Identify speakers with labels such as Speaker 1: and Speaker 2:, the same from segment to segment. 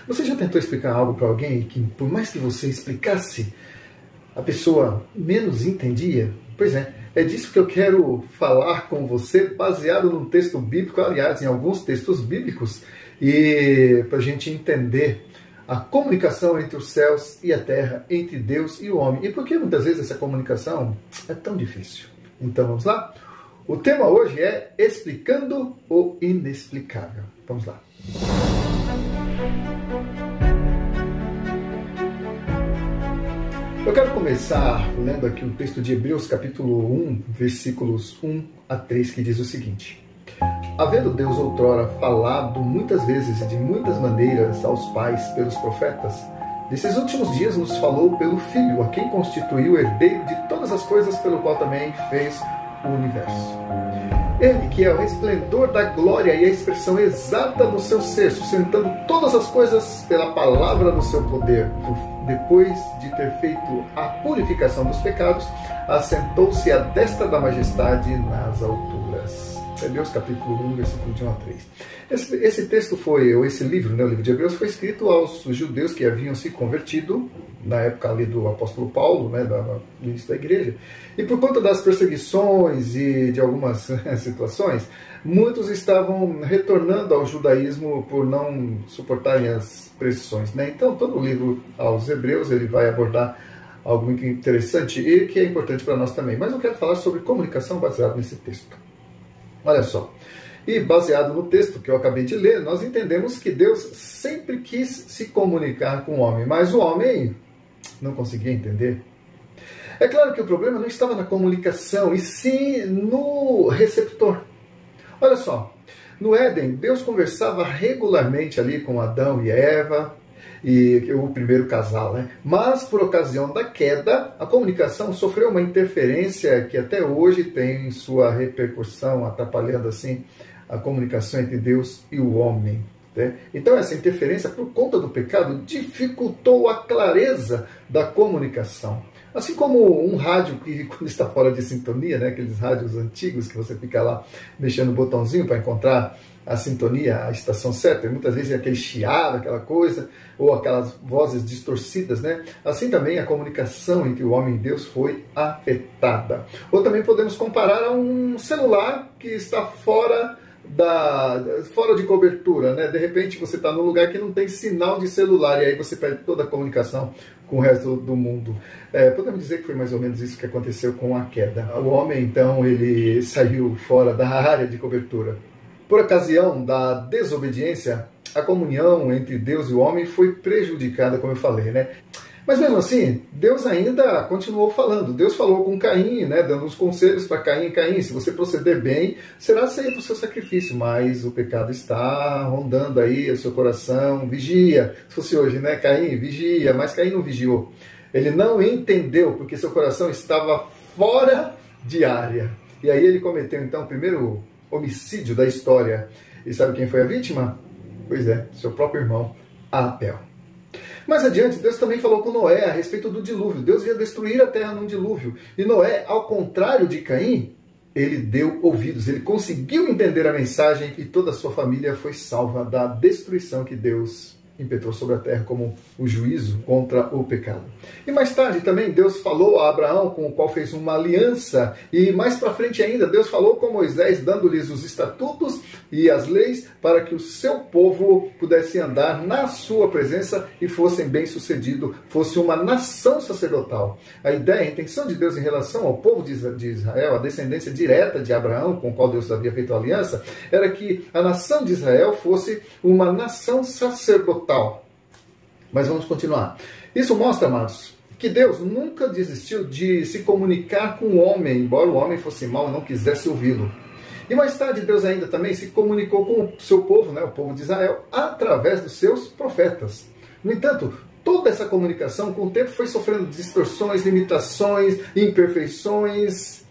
Speaker 1: Você já tentou explicar algo para alguém que, por mais que você explicasse, a pessoa menos entendia? Pois é disso que eu quero falar com você, baseado num texto bíblico, aliás, em alguns textos bíblicos, e para a gente entender a comunicação entre os céus e a terra, entre Deus e o homem. E por que muitas vezes essa comunicação é tão difícil? Então vamos lá? O tema hoje é Explicando o Inexplicável. Vamos lá. Eu quero começar lendo aqui o texto de Hebreus capítulo 1, versículos 1 a 3, que diz o seguinte: Havendo Deus outrora falado muitas vezes e de muitas maneiras aos pais pelos profetas, nesses últimos dias nos falou pelo Filho, a quem constituiu herdeiro de todas as coisas, pelo qual também fez o universo. Ele, que é o resplendor da glória e a expressão exata do seu ser, sustentando todas as coisas pela palavra do seu poder, depois de ter feito a purificação dos pecados, assentou-se à destra da majestade nas alturas. Hebreus capítulo 1, versículo de 1 a 3. Esse texto foi, ou esse livro, né, o livro de Hebreus, foi escrito aos judeus que haviam se convertido na época ali do apóstolo Paulo, né, no início da igreja. E por conta das perseguições e de algumas situações, muitos estavam retornando ao judaísmo por não suportarem as pressões, né? Então, todo o livro aos Hebreus ele vai abordar algo muito interessante e que é importante para nós também. Mas eu quero falar sobre comunicação baseada nesse texto. Olha só, e baseado no texto que eu acabei de ler, nós entendemos que Deus sempre quis se comunicar com o homem, mas o homem não conseguia entender. É claro que o problema não estava na comunicação, e sim no receptor. Olha só, no Éden, Deus conversava regularmente ali com Adão e Eva, e o primeiro casal, né? Mas por ocasião da queda, a comunicação sofreu uma interferência que até hoje tem sua repercussão, atrapalhando assim a comunicação entre Deus e o homem, né? Então essa interferência, por conta do pecado, dificultou a clareza da comunicação. Assim como um rádio que, quando está fora de sintonia, né, aqueles rádios antigos que você fica lá mexendo o botãozinho para encontrar a sintonia, a estação certa, e muitas vezes é aquele chiado, aquela coisa, ou aquelas vozes distorcidas, né? Assim também a comunicação entre o homem e Deus foi afetada. Ou também podemos comparar a um celular que está fora de cobertura, né? De repente você está num lugar que não tem sinal de celular e aí você perde toda a comunicação com o resto do mundo. Podemos dizer que foi mais ou menos isso que aconteceu com a queda. O homem, então, ele saiu fora da área de cobertura. Por ocasião da desobediência, a comunhão entre Deus e o homem foi prejudicada, como eu falei, né? Mas mesmo assim, Deus ainda continuou falando. Deus falou com Caim, né, dando uns conselhos para Caim. Caim, se você proceder bem, será aceito o seu sacrifício. Mas o pecado está rondando aí o seu coração. Vigia. Se fosse hoje, né, Caim, vigia. Mas Caim não vigiou. Ele não entendeu, porque seu coração estava fora de área. E aí ele cometeu, então, o primeiro homicídio da história. E sabe quem foi a vítima? Pois é, seu próprio irmão, Abel. Mais adiante, Deus também falou com Noé a respeito do dilúvio. Deus ia destruir a terra num dilúvio. E Noé, ao contrário de Caim, ele deu ouvidos, ele conseguiu entender a mensagem e toda a sua família foi salva da destruição que Deus impetrou sobre a terra como o juízo contra o pecado. E mais tarde também Deus falou a Abraão, com o qual fez uma aliança, e mais para frente ainda Deus falou com Moisés, dando-lhes os estatutos e as leis para que o seu povo pudesse andar na sua presença e fossem bem-sucedidos, fosse uma nação sacerdotal. A ideia, a intenção de Deus em relação ao povo de Israel, a descendência direta de Abraão, com o qual Deus havia feito aliança, era que a nação de Israel fosse uma nação sacerdotal. Mas vamos continuar. Isso mostra, amados, que Deus nunca desistiu de se comunicar com o homem, embora o homem fosse mau e não quisesse ouvi-lo. E mais tarde Deus ainda também se comunicou com o seu povo, né, o povo de Israel, através dos seus profetas. No entanto, toda essa comunicação com o tempo foi sofrendo distorções, limitações, imperfeições,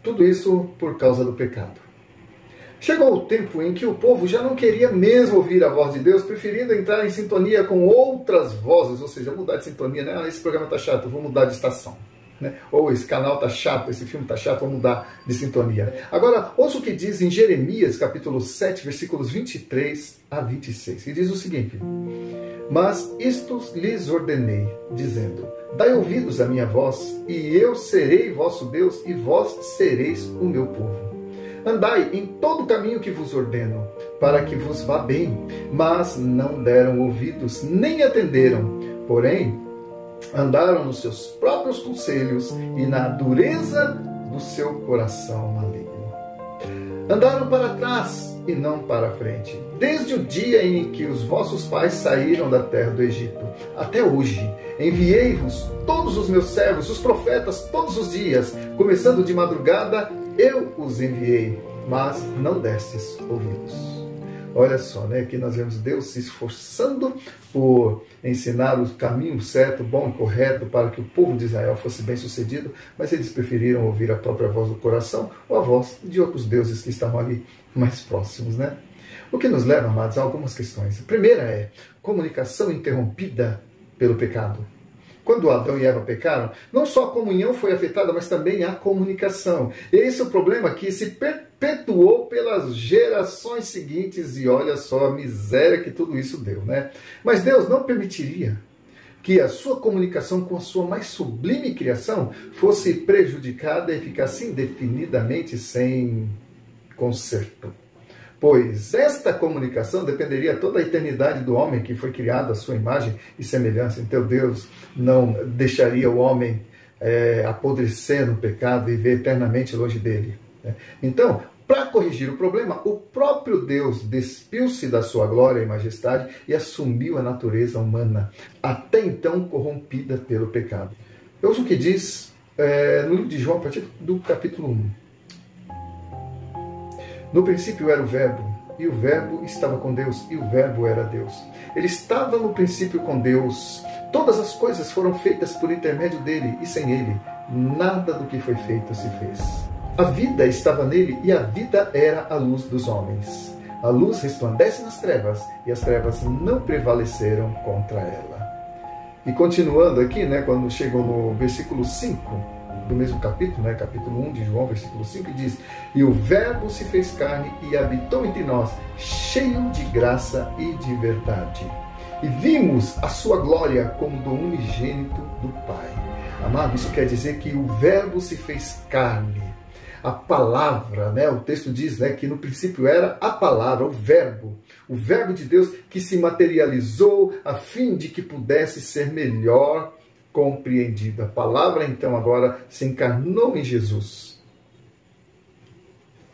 Speaker 1: tudo isso por causa do pecado. Chegou o tempo em que o povo já não queria mesmo ouvir a voz de Deus, preferindo entrar em sintonia com outras vozes, ou seja, mudar de sintonia, né? Ah, esse programa está chato, vou mudar de estação. Né? Ou esse canal está chato, esse filme está chato, vou mudar de sintonia. Agora, ouça o que diz em Jeremias, capítulo 7, versículos 23 a 26, que diz o seguinte: Mas isto lhes ordenei, dizendo: dai ouvidos à minha voz, e eu serei vosso Deus, e vós sereis o meu povo. Andai em todo o caminho que vos ordeno, para que vos vá bem. Mas não deram ouvidos, nem atenderam. Porém, andaram nos seus próprios conselhos e na dureza do seu coração maligno. Andaram para trás e não para frente, desde o dia em que os vossos pais saíram da terra do Egito, até hoje. Enviei-vos todos os meus servos, os profetas, todos os dias, começando de madrugada, eu os enviei, mas não destes ouvidos. Olha só, né? Aqui nós vemos Deus se esforçando por ensinar o caminho certo, bom e correto para que o povo de Israel fosse bem sucedido, mas eles preferiram ouvir a própria voz do coração ou a voz de outros deuses que estavam ali mais próximos, né? O que nos leva, amados, a algumas questões. A primeira é comunicação interrompida pelo pecado. Quando Adão e Eva pecaram, não só a comunhão foi afetada, mas também a comunicação. Esse é o problema que se perpetuou pelas gerações seguintes, e olha só a miséria que tudo isso deu, né? Mas Deus não permitiria que a sua comunicação com a sua mais sublime criação fosse prejudicada e ficasse indefinidamente sem conserto. Pois esta comunicação dependeria toda a eternidade do homem que foi criado à sua imagem e semelhança. Então Deus não deixaria o homem apodrecer no pecado e viver eternamente longe dele. Então, para corrigir o problema, o próprio Deus despiu-se da sua glória e majestade e assumiu a natureza humana, até então corrompida pelo pecado. Ouça o que diz no livro de João, a partir do capítulo 1. No princípio era o Verbo, e o Verbo estava com Deus, e o Verbo era Deus. Ele estava no princípio com Deus. Todas as coisas foram feitas por intermédio dele, e sem ele, nada do que foi feito se fez. A vida estava nele, e a vida era a luz dos homens. A luz resplandece nas trevas, e as trevas não prevaleceram contra ela. E continuando aqui, né, quando chegam no versículo 5, do mesmo capítulo, né, capítulo 1 de João, versículo 5, diz: e o Verbo se fez carne e habitou entre nós, cheio de graça e de verdade. E vimos a sua glória como do unigênito do Pai. Amado, isso quer dizer que o Verbo se fez carne. A palavra, né, o texto diz, né, que no princípio era a palavra, o Verbo de Deus que se materializou a fim de que pudesse ser melhor compreendido. A palavra, então, agora se encarnou em Jesus,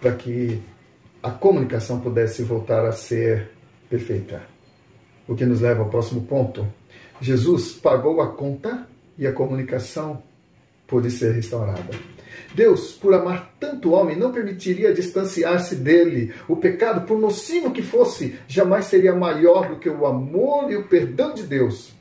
Speaker 1: para que a comunicação pudesse voltar a ser perfeita. O que nos leva ao próximo ponto. Jesus pagou a conta e a comunicação pôde ser restaurada. Deus, por amar tanto o homem, não permitiria distanciar-se dele. O pecado, por nocivo que fosse, jamais seria maior do que o amor e o perdão de Deus.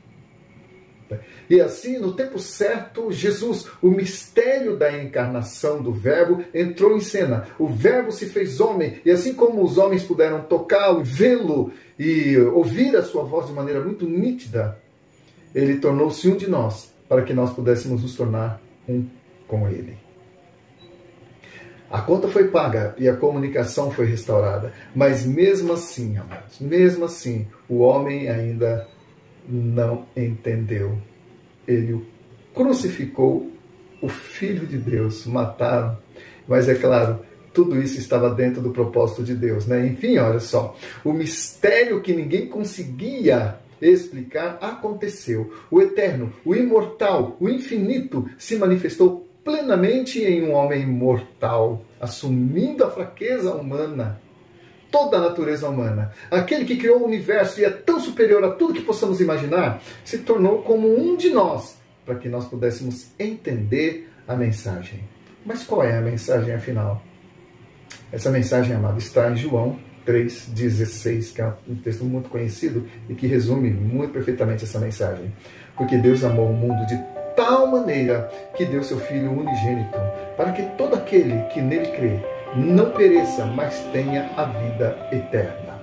Speaker 1: E assim, no tempo certo, Jesus, o mistério da encarnação do Verbo, entrou em cena. O Verbo se fez homem, e assim como os homens puderam tocá-lo, vê-lo e ouvir a sua voz de maneira muito nítida, ele tornou-se um de nós, para que nós pudéssemos nos tornar um com ele. A conta foi paga e a comunicação foi restaurada, mas mesmo assim, amados, mesmo assim, o homem ainda não entendeu. Ele o crucificou, o Filho de Deus, mataram. Mas é claro, tudo isso estava dentro do propósito de Deus, né? Enfim, olha só, o mistério que ninguém conseguia explicar aconteceu. O eterno, o imortal, o infinito se manifestou plenamente em um homem mortal, assumindo a fraqueza humana, toda a natureza humana. Aquele que criou o universo e é tão superior a tudo que possamos imaginar, se tornou como um de nós, para que nós pudéssemos entender a mensagem. Mas qual é a mensagem afinal? Essa mensagem, amado, está em João 3,16, que é um texto muito conhecido e que resume muito perfeitamente essa mensagem. Porque Deus amou o mundo de tal maneira que deu seu Filho unigênito, para que todo aquele que nele crê não pereça, mas tenha a vida eterna.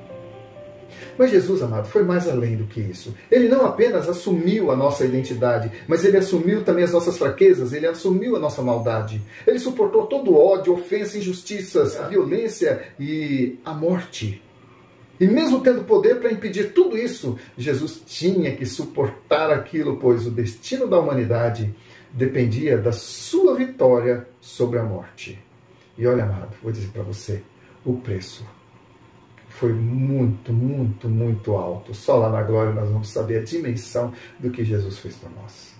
Speaker 1: Mas Jesus, amado, foi mais além do que isso. Ele não apenas assumiu a nossa identidade, mas ele assumiu também as nossas fraquezas, ele assumiu a nossa maldade. Ele suportou todo o ódio, ofensa, injustiças, a violência e a morte. E mesmo tendo poder para impedir tudo isso, Jesus tinha que suportar aquilo, pois o destino da humanidade dependia da sua vitória sobre a morte. E olha, amado, vou dizer para você, o preço foi muito, muito, muito alto. Só lá na glória nós vamos saber a dimensão do que Jesus fez por nós.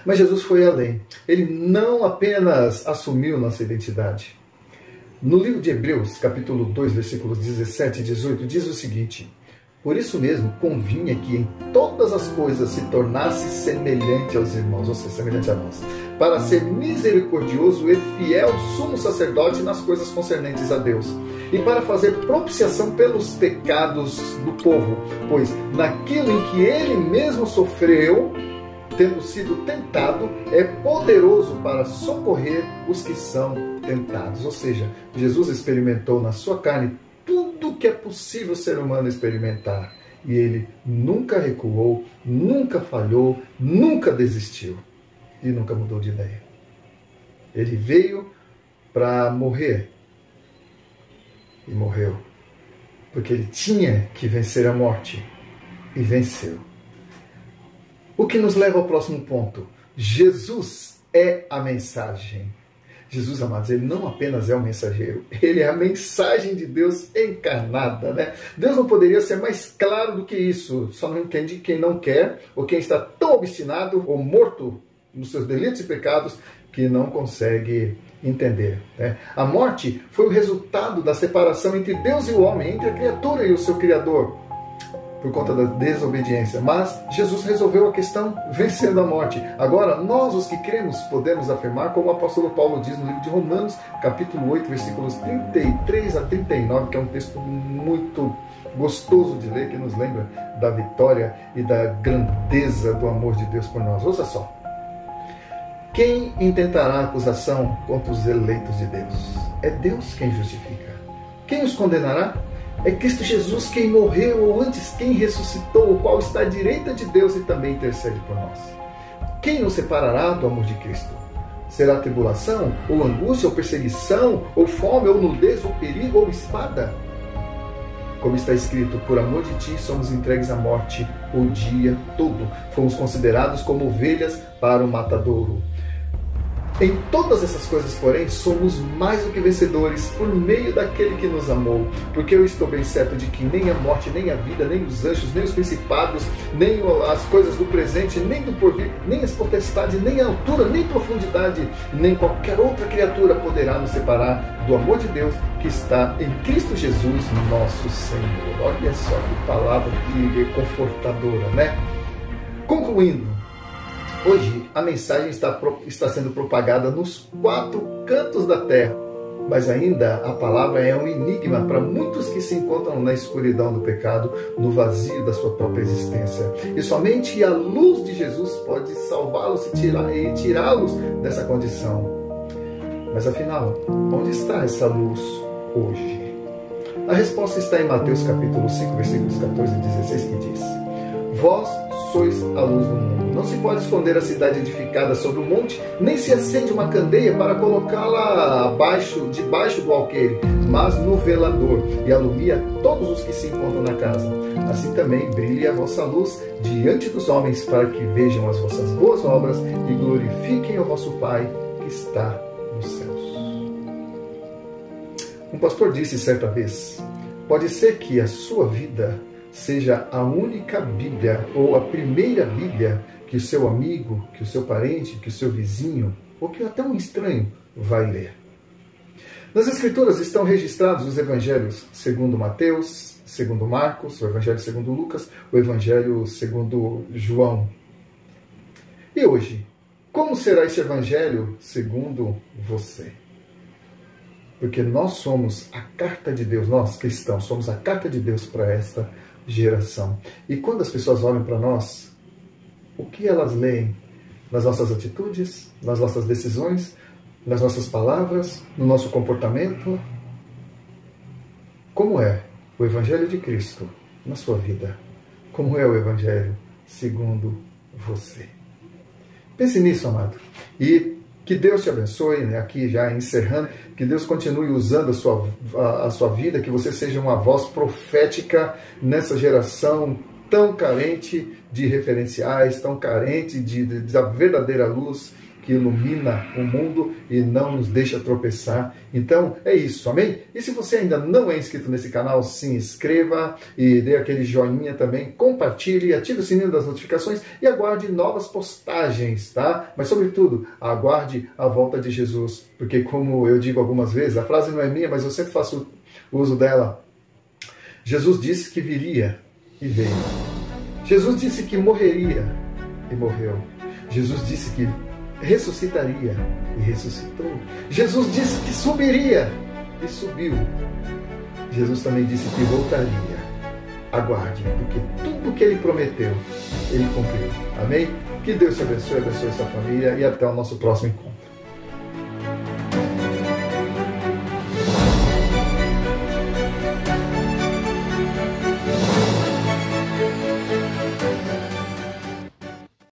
Speaker 1: Mas Jesus foi além. Ele não apenas assumiu nossa identidade. No livro de Hebreus, capítulo 2, versículos 17 e 18, diz o seguinte: por isso mesmo convinha que em todas as coisas se tornasse semelhante aos irmãos, ou seja, semelhante a nós, para ser misericordioso e fiel sumo sacerdote nas coisas concernentes a Deus, e para fazer propiciação pelos pecados do povo, pois naquilo em que ele mesmo sofreu, tendo sido tentado, é poderoso para socorrer os que são tentados. Ou seja, Jesus experimentou na sua carne tudo que é possível o ser humano experimentar. E ele nunca recuou, nunca falhou, nunca desistiu. E nunca mudou de ideia. Ele veio para morrer. E morreu. Porque ele tinha que vencer a morte. E venceu. O que nos leva ao próximo ponto. Jesus é a mensagem. Jesus, amados, ele não apenas é o mensageiro, ele é a mensagem de Deus encarnada, né? Deus não poderia ser mais claro do que isso. Só não entende quem não quer, ou quem está tão obstinado ou morto nos seus delitos e pecados que não consegue entender, né? A morte foi o resultado da separação entre Deus e o homem, entre a criatura e o seu Criador, por conta da desobediência. Mas Jesus resolveu a questão vencendo a morte. Agora, nós os que cremos podemos afirmar, como o apóstolo Paulo diz no livro de Romanos, capítulo 8, versículos 33 a 39, que é um texto muito gostoso de ler, que nos lembra da vitória e da grandeza do amor de Deus por nós. Ouça só. Quem intentará acusação contra os eleitos de Deus? É Deus quem justifica. Quem os condenará? É Cristo Jesus quem morreu, ou antes quem ressuscitou, o qual está à direita de Deus e também intercede por nós. Quem nos separará do amor de Cristo? Será tribulação, ou angústia, ou perseguição, ou fome, ou nudez, ou perigo, ou espada? Como está escrito, por amor de ti somos entregues à morte o dia todo. Fomos considerados como ovelhas para o matadouro. Em todas essas coisas, porém, somos mais do que vencedores por meio daquele que nos amou. Porque eu estou bem certo de que nem a morte, nem a vida, nem os anjos, nem os principados, nem as coisas do presente, nem do porvir, nem as potestades, nem a altura, nem profundidade, nem qualquer outra criatura poderá nos separar do amor de Deus que está em Cristo Jesus, nosso Senhor. Olha só que palavra que confortadora, né? Concluindo, hoje a mensagem está sendo propagada nos 4 cantos da terra, mas ainda a palavra é um enigma para muitos que se encontram na escuridão do pecado, no vazio da sua própria existência. E somente a luz de Jesus pode salvá-los e tirá-los dessa condição. Mas afinal, onde está essa luz hoje? A resposta está em Mateus capítulo 5, versículos 14 e 16, que diz: vós sois a luz do mundo. Não se pode esconder a cidade edificada sobre um monte, nem se acende uma candeia para colocá-la debaixo do alqueire, mas no velador, e alumia todos os que se encontram na casa. Assim também brilhe a vossa luz diante dos homens, para que vejam as vossas boas obras e glorifiquem o vosso Pai que está nos céus. Um pastor disse certa vez: pode ser que a sua vida seja a única Bíblia ou a primeira Bíblia que o seu amigo, que o seu parente, que o seu vizinho ou que até um estranho vai ler. Nas Escrituras estão registrados os Evangelhos segundo Mateus, segundo Marcos, o Evangelho segundo Lucas, o Evangelho segundo João. E hoje, como será este Evangelho segundo você? Porque nós somos a carta de Deus, nós cristãos, somos a carta de Deus para esta geração. E quando as pessoas olham para nós, o que elas leem? Nas nossas atitudes, nas nossas decisões, nas nossas palavras, no nosso comportamento? Como é o Evangelho de Cristo na sua vida? Como é o Evangelho segundo você? Pense nisso, amado. E Que Deus te abençoe, né? Aqui já encerrando, que Deus continue usando a sua vida, que você seja uma voz profética nessa geração tão carente de referenciais, tão carente da verdadeira luz que ilumina o mundo e não nos deixa tropeçar. Então é isso, amém? E se você ainda não é inscrito nesse canal, se inscreva e dê aquele joinha também, compartilhe, ative o sininho das notificações e aguarde novas postagens, tá? Mas sobretudo, aguarde a volta de Jesus, porque como eu digo algumas vezes, a frase não é minha, mas eu sempre faço uso dela. Jesus disse que viria e veio. Jesus disse que morreria e morreu. Jesus disse que ressuscitaria e ressuscitou. Jesus disse que subiria e subiu. Jesus também disse que voltaria. Aguarde, porque tudo que Ele prometeu, Ele cumpriu. Amém? Que Deus te abençoe, abençoe sua família e até o nosso próximo encontro.